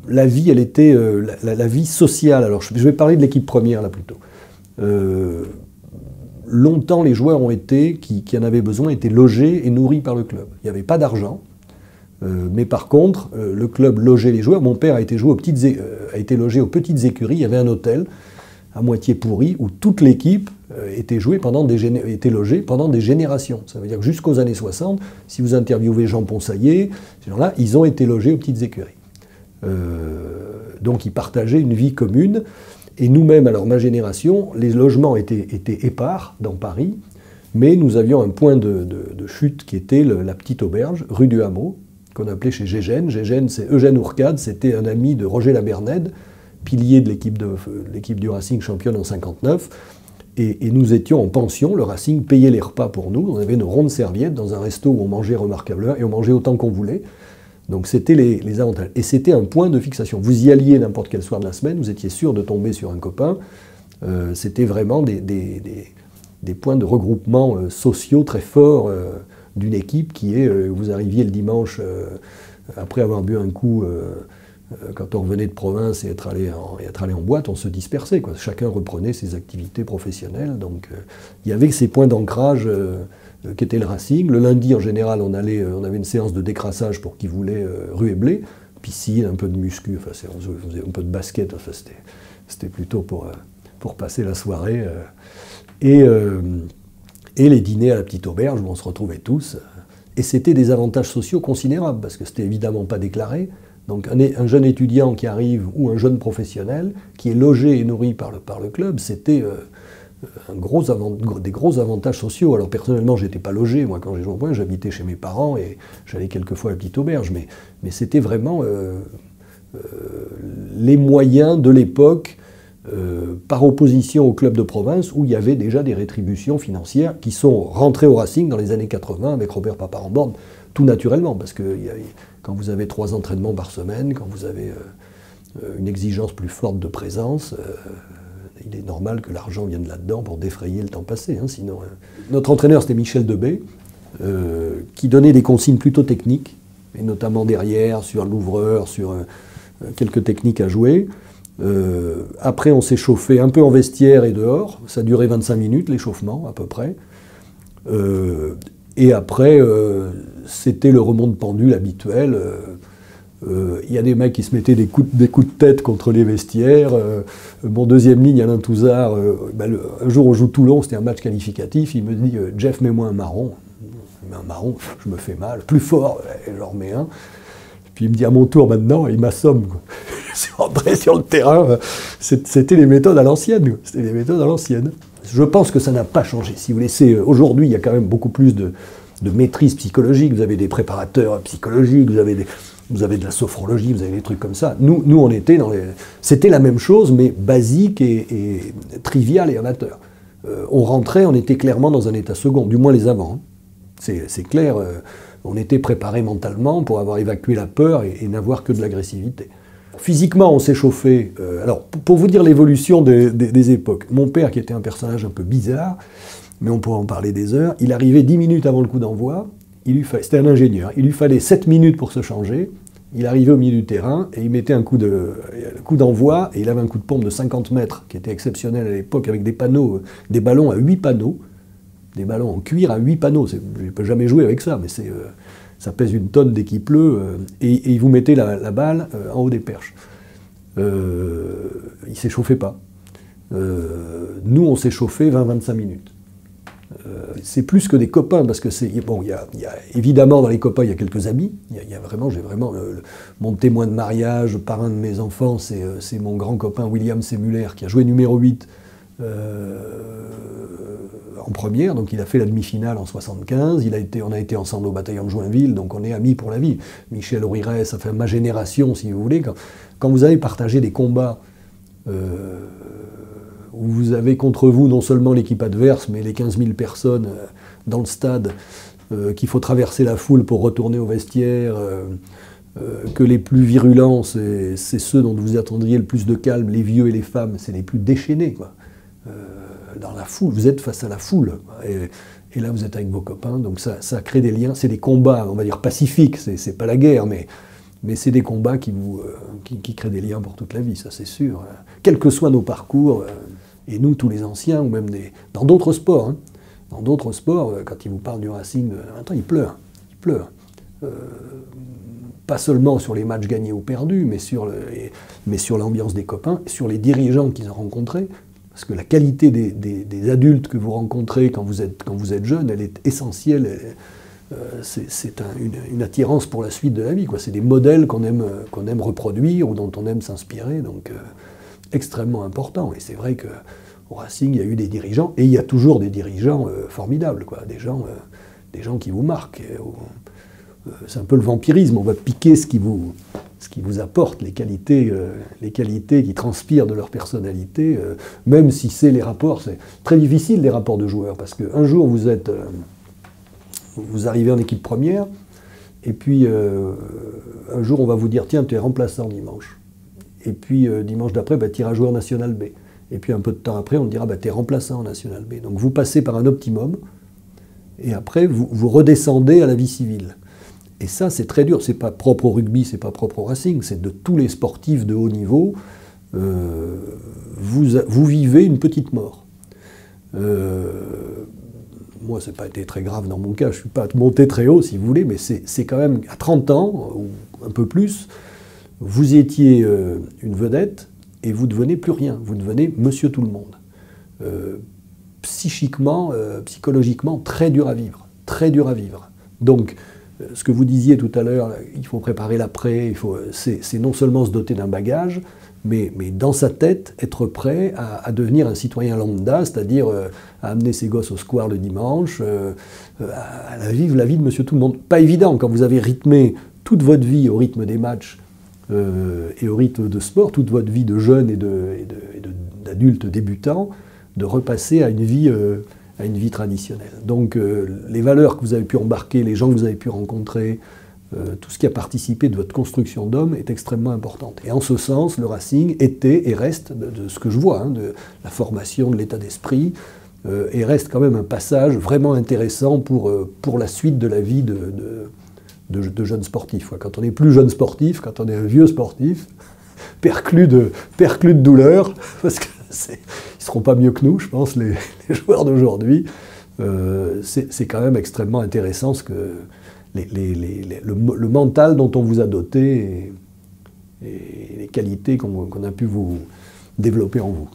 la vie, elle était la vie sociale. Alors je vais parler de l'équipe première là plutôt. Longtemps, les joueurs ont été, qui en avaient besoin, étaient logés et nourris par le club. Il n'y avait pas d'argent, mais par contre, le club logeait les joueurs. Mon père a été logé aux petites écuries. Il y avait un hôtel à moitié pourri où toute l'équipe était logée pendant des générations. Ça veut dire que jusqu'aux années 60, si vous interviewez Jean Ponsaillet, ces gens-là, ils ont été logés aux petites écuries. Donc ils partageaient une vie commune. Et nous-mêmes, alors ma génération, les logements étaient épars dans Paris, mais nous avions un point de chute qui était la petite auberge, rue du Hameau, qu'on appelait chez Gégène. Gégène, c'est Eugène Ourcade, c'était un ami de Roger Labernède, pilier de l'équipe du Racing championne en 59. Et nous étions en pension, le Racing payait les repas pour nous, on avait nos rondes serviettes dans un resto où on mangeait remarquablement, et on mangeait autant qu'on voulait. Donc c'était les avantages. Et c'était un point de fixation. Vous y alliez n'importe quel soir de la semaine, vous étiez sûr de tomber sur un copain. C'était vraiment des points de regroupement sociaux très forts d'une équipe qui est, vous arriviez le dimanche après avoir bu un coup, quand on revenait de province et être allé en boîte, on se dispersait, quoi. Chacun reprenait ses activités professionnelles. Donc il y avait ces points d'ancrage qu'était le Racing. Le lundi, en général, on avait une séance de décrassage pour qui voulait ruer blé, piscine, un peu de muscu, enfin, on faisait un peu de basket, enfin, c'était plutôt pour passer la soirée. Et les dîners à la petite auberge où on se retrouvait tous. Et c'était des avantages sociaux considérables, parce que c'était évidemment pas déclaré. Donc un jeune étudiant qui arrive, ou un jeune professionnel, qui est logé et nourri par le club, c'était des gros avantages sociaux. Alors personnellement, je n'étais pas logé, moi quand j'ai joué au point, j'habitais chez mes parents et j'allais quelquefois à la petite auberge, mais c'était vraiment les moyens de l'époque, par opposition au club de province, où il y avait déjà des rétributions financières qui sont rentrées au Racing dans les années 80 avec Robert Papin-Ramborne, tout naturellement, parce que quand vous avez 3 entraînements par semaine, quand vous avez une exigence plus forte de présence, il est normal que l'argent vienne là-dedans pour défrayer le temps passé. Hein, sinon, notre entraîneur, c'était Michel Debay, qui donnait des consignes plutôt techniques, et notamment derrière, sur l'ouvreur, sur quelques techniques à jouer. Après, on s'est chauffé un peu en vestiaire et dehors. Ça a duré 25 minutes, l'échauffement, à peu près. Et après, c'était le remont de pendule habituel. Il y a des mecs qui se mettaient des coups de tête contre les vestiaires. Mon deuxième ligne, Alain Touzard, un jour on joue Toulon, c'était un match qualificatif, il me dit « Jeff, mets-moi un marron ». Je mets un marron, je me fais mal, plus fort, je leur mets un. Puis il me dit à mon tour maintenant, et il m'assomme. C'est rentré sur le terrain. C'était les méthodes à l'ancienne. C'était les méthodes à l'ancienne. Je pense que ça n'a pas changé. Si vous laissez, aujourd'hui, il y a quand même beaucoup plus de maîtrise psychologique. Vous avez des préparateurs psychologiques, vous avez de la sophrologie, vous avez des trucs comme ça. Nous on était c'était la même chose, mais basique et trivial et amateur. On rentrait, on était clairement dans un état second, du moins les avants. Hein. C'est clair, on était préparé mentalement pour avoir évacué la peur et n'avoir que de l'agressivité. Physiquement, on s'est chauffé. Alors, pour vous dire l'évolution des époques, mon père, qui était un personnage un peu bizarre, mais on pourrait en parler des heures, il arrivait 10 minutes avant le coup d'envoi, c'était un ingénieur, il lui fallait 7 minutes pour se changer, il arrivait au milieu du terrain et il mettait un coup d'envoi, et il avait un coup de pompe de 50 mètres, qui était exceptionnel à l'époque, avec des panneaux, des ballons à 8 panneaux, des ballons en cuir à 8 panneaux, je ne peux jamais jouer avec ça, mais ça pèse une tonne dès qu'il pleut, et il vous mettait la balle en haut des perches. Il ne s'échauffait pas. Nous, on s'est chauffé 20-25 minutes. C'est plus que des copains, parce que bon, il y a évidemment dans les copains, il y a quelques amis. J'ai vraiment mon témoin de mariage, le parrain de mes enfants, c'est mon grand copain William Semuller, qui a joué numéro 8 en première, donc il a fait la demi-finale en 75, on a été ensemble au bataillon de Joinville, donc on est amis pour la vie. Michel Aurires, ça fait ma génération, si vous voulez. Quand vous avez partagé des combats où vous avez contre vous non seulement l'équipe adverse, mais les 15 000 personnes dans le stade, qu'il faut traverser la foule pour retourner au vestiaire, que les plus virulents, c'est ceux dont vous attendiez le plus de calme, les vieux et les femmes, c'est les plus déchaînés, quoi. Dans la foule, vous êtes face à la foule, et là vous êtes avec vos copains, donc ça crée des liens, c'est des combats, on va dire pacifiques, c'est pas la guerre, mais Mais c'est des combats qui créent des liens pour toute la vie, ça c'est sûr. Quels que soient nos parcours, et nous, tous les anciens, ou même dans d'autres sports, hein. Dans d'autres sports, quand ils vous parlent du Racing, attends, ils pleurent. Ils pleurent. Pas seulement sur les matchs gagnés ou perdus, mais sur l'ambiance des copains, sur les dirigeants qu'ils ont rencontrés. Parce que la qualité des adultes que vous rencontrez quand vous êtes jeune, elle est essentielle. C'est une attirance pour la suite de la vie, quoi. C'est des modèles qu'on aime reproduire ou dont on aime s'inspirer, donc extrêmement important. Et c'est vrai qu'au Racing, il y a eu des dirigeants, et il y a toujours des dirigeants formidables, quoi. Des gens qui vous marquent. C'est un peu le vampirisme, on va piquer ce qui vous apporte, les qualités qui transpirent de leur personnalité, même si c'est les rapports. C'est très difficile, les rapports de joueurs, parce qu'un jour, vous arrivez en équipe première, et puis un jour on va vous dire tiens, tu es remplaçant dimanche. Et puis dimanche d'après, tu iras jouer en National B. Et puis un peu de temps après, on te dira tu es remplaçant en National B. Donc vous passez par un optimum, et après vous redescendez à la vie civile. Et ça, c'est très dur. C'est pas propre au rugby, c'est pas propre au Racing, c'est de tous les sportifs de haut niveau. Vous vivez une petite mort. Moi, ça n'a pas été très grave dans mon cas, je ne suis pas monté très haut, si vous voulez, mais c'est quand même, à 30 ans, ou un peu plus, vous étiez une vedette, et vous ne devenez plus rien. Vous devenez monsieur tout le monde. Psychiquement, psychologiquement, très dur à vivre. Très dur à vivre. Donc, ce que vous disiez tout à l'heure, il faut préparer l'après, c'est non seulement se doter d'un bagage, mais dans sa tête, être prêt à devenir un citoyen lambda, c'est-à-dire à amener ses gosses au square le dimanche, à vivre la vie de monsieur tout le monde. Pas évident quand vous avez rythmé toute votre vie au rythme des matchs et au rythme de sport, toute votre vie de jeune et d'adulte débutant, de repasser à une vie traditionnelle. Donc les valeurs que vous avez pu embarquer, les gens que vous avez pu rencontrer, tout ce qui a participé de votre construction d'homme est extrêmement importante. Et en ce sens, le Racing était et reste, de ce que je vois, hein, de la formation, de l'état d'esprit, et reste quand même un passage vraiment intéressant pour la suite de la vie de jeunes sportifs. Quand on est plus jeune sportif, quand on est un vieux sportif, perclus de douleur, parce que ils ne seront pas mieux que nous, je pense, les joueurs d'aujourd'hui. C'est quand même extrêmement intéressant le mental dont on vous a doté et les qualités qu'on a pu vous développer en vous.